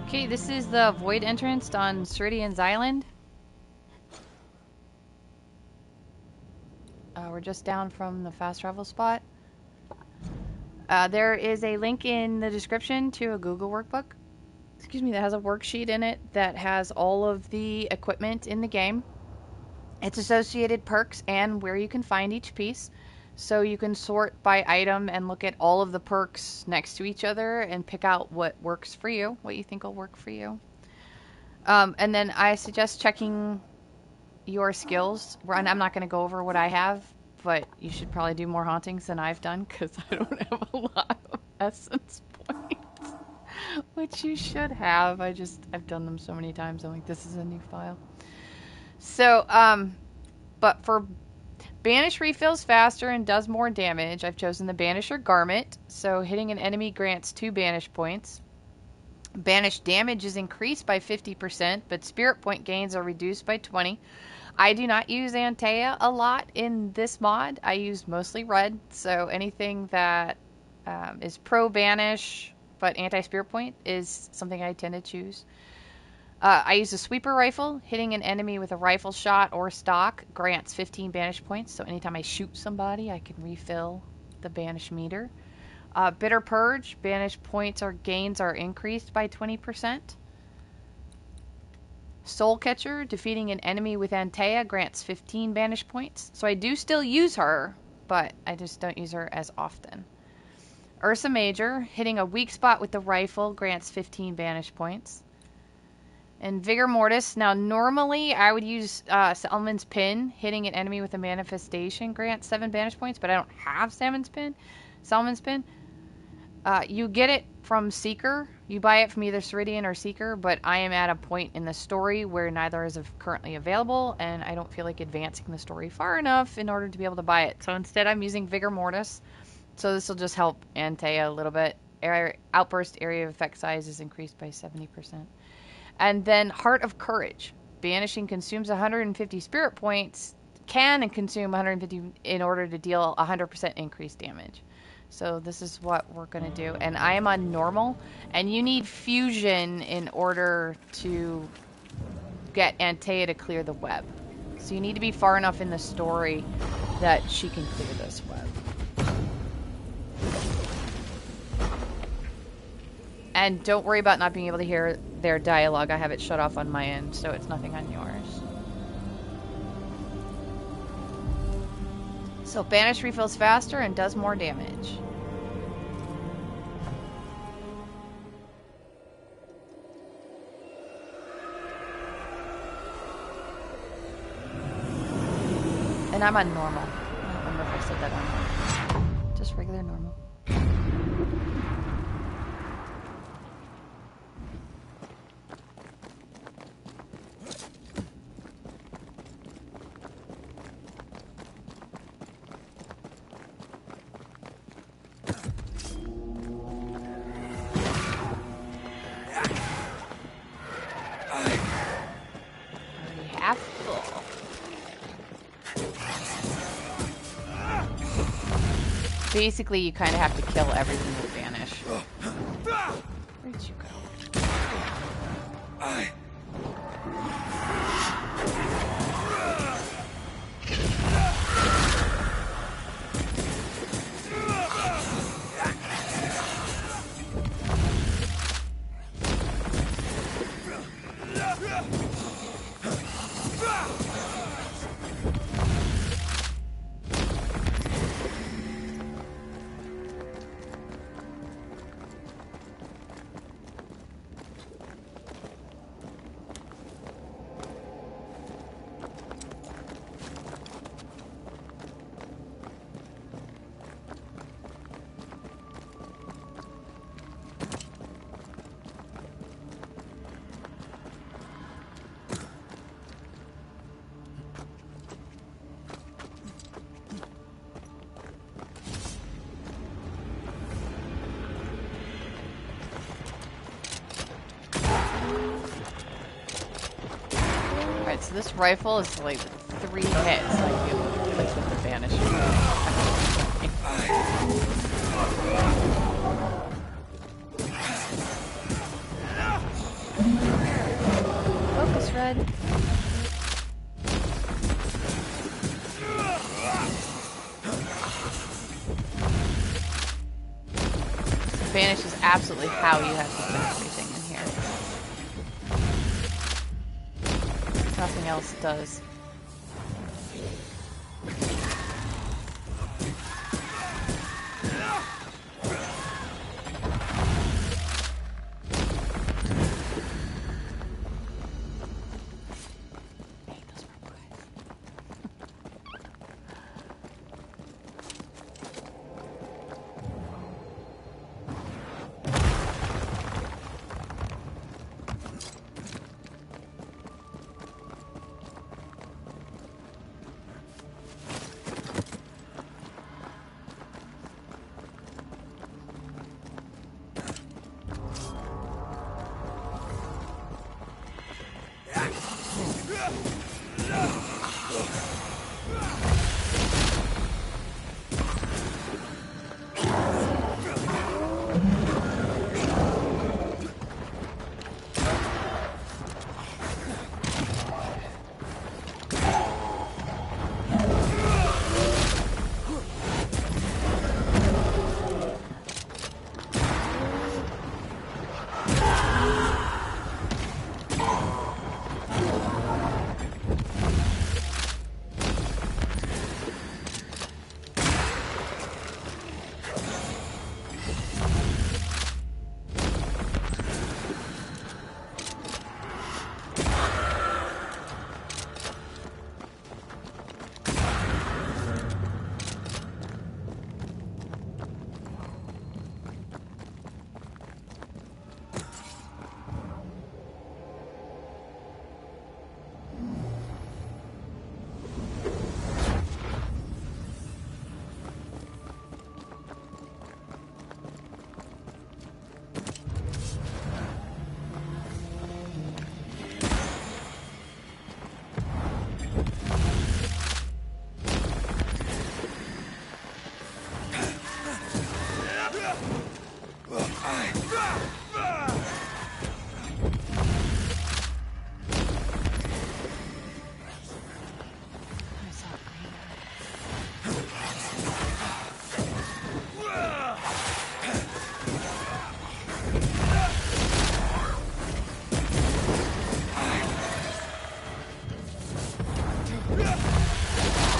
Okay, this is the void entrance on Siridean's island. We're just down from the fast travel spot. There is a link in the description to a Google workbook. Excuse me, that has a worksheet in it that has all of the equipment in the game, its associated perks, and where you can find each piece. So you can sort by item and look at all of the perks next to each other and pick out what works for you, what you think will work for you. And then I suggest checking your skills. And I'm not going to go over what I have, but you should probably do more hauntings than I've done because I don't have a lot of essence points, which you should have. I've done them so many times. I'm like, this is a new file. So, but for Banish refills faster and does more damage, I've chosen the Banisher Garment. So hitting an enemy grants 2 Banish points. Banish damage is increased by 50%, but spirit point gains are reduced by 20. I do not use Antea a lot in this mod. I use mostly red, so anything that is pro-banish but anti-spirit point is something I tend to choose. I use a sweeper rifle. Hitting an enemy with a rifle shot or stock grants 15 banish points, so anytime I shoot somebody, I can refill the banish meter. Bitter Purge, banish points or gains are increased by 20%. Soul Catcher, defeating an enemy with Antea grants 15 banish points. So I do still use her, but I just don't use her as often. Ursa Major, hitting a weak spot with the rifle grants 15 banish points. And Vigor Mortis, now normally I would use Salmon's Pin. Hitting an enemy with a manifestation grants 7 banish points, but I don't have Salmon's Pin. You get it from Seeker. You buy it from either Siridean or Seeker, but I am at a point in the story where neither is currently available, and I don't feel like advancing the story far enough in order to be able to buy it. So instead I'm using Vigor Mortis. So this will just help Antea a little bit. Outburst area of effect size is increased by 70%. And then Heart of Courage. Banishing consumes 150 spirit points, can and consume 150 in order to deal 100% increased damage. So this is what we're going to do. And I am on normal. And you need fusion in order to get Antea to clear the web. So you need to be far enough in the story that she can clear this web. And don't worry about not being able to hear their dialogue. I have it shut off on my end, so it's nothing on yours. So Banish refills faster and does more damage. And I'm on normal. I don't remember if I said that or not. Just regular normal. Basically, you kind of have to kill everything with Banish. Where'd you go? So this rifle is like 3 hits, like you like with the Banisher. Banish is absolutely how you have to put everything in here. Nothing else does.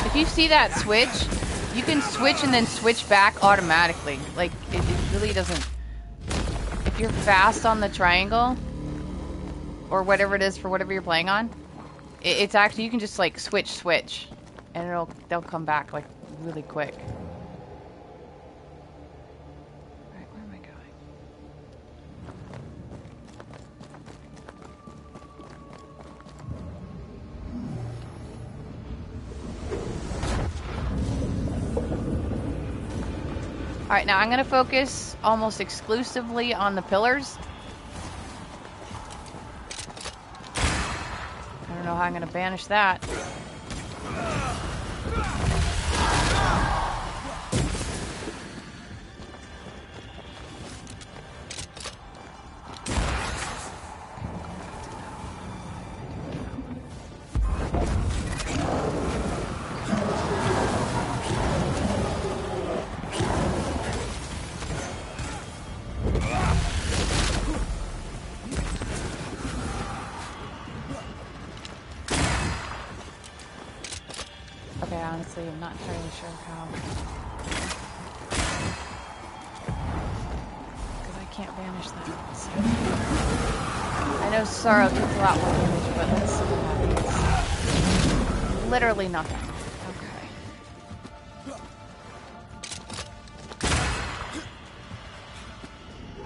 If you see that switch, you can switch and then switch back automatically. Like, it really doesn't... If you're fast on the triangle, or whatever it is for whatever you're playing on, it's actually, you can just like switch, and they'll come back like really quick. Alright, where am I going? Alright, now I'm going to focus almost exclusively on the pillars. I don't know how I'm going to banish that. Honestly, I'm not entirely sure how. Because I can't banish that. So. I know Sorrow takes a lot more damage, but let's see what happens. Literally nothing. Okay.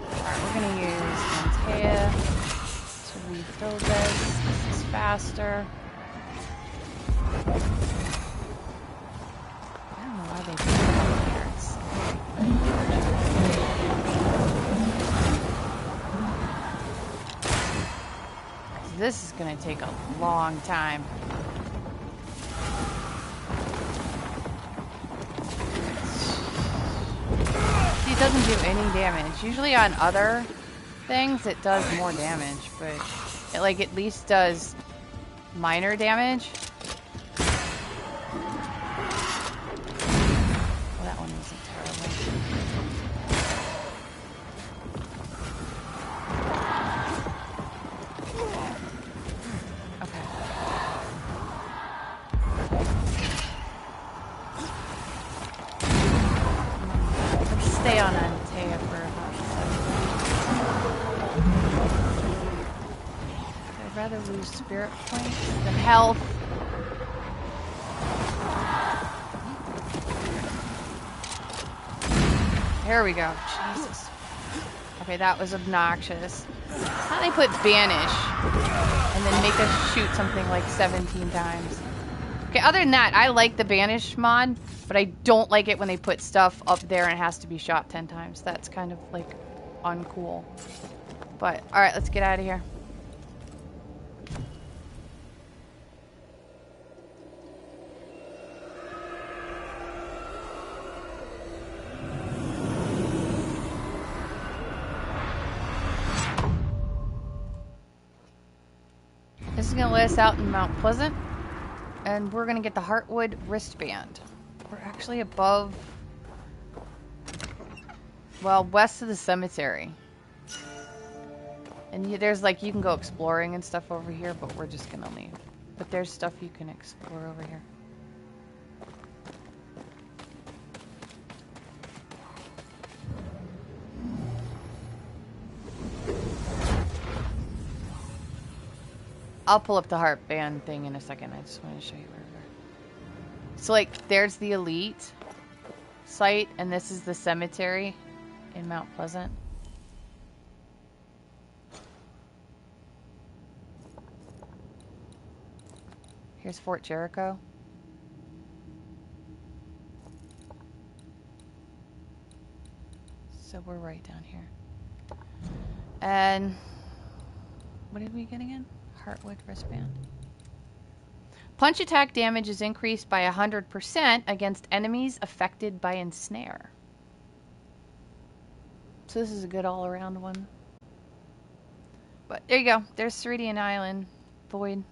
Alright, we're going to use Antea to refill this. This is faster. This is going to take a long time. See, it doesn't do any damage. Usually on other things, it does more damage, but it like at least does minor damage. Well, that one wasn't terrible. stay on Antea for a hot second. I'd rather lose spirit points than health. Here we go. Jesus. Okay, that was obnoxious. How do they put Banish and then make us shoot something like 17 times? Okay, other than that, I like the Banish mod, but I don't like it when they put stuff up there and it has to be shot 10 times. That's kind of, like, uncool. But, alright, let's get out of here. This is going to let us out in Mount Pleasant, and we're going to get the Heartwood Wristband. We're actually above, well, west of the cemetery. And there's, like, you can go exploring and stuff over here, but we're just going to leave. But there's stuff you can explore over here. I'll pull up the Heartband thing in a second. I just want to show you where we're. So, like, there's the Elite site, and this is the cemetery in Mount Pleasant. Here's Fort Jericho. So we're right down here. And what did we get again? Heartwood Wristband. Punch attack damage is increased by 100% against enemies affected by ensnare. So this is a good all-around one. But there you go. There's Siridean Island. Void.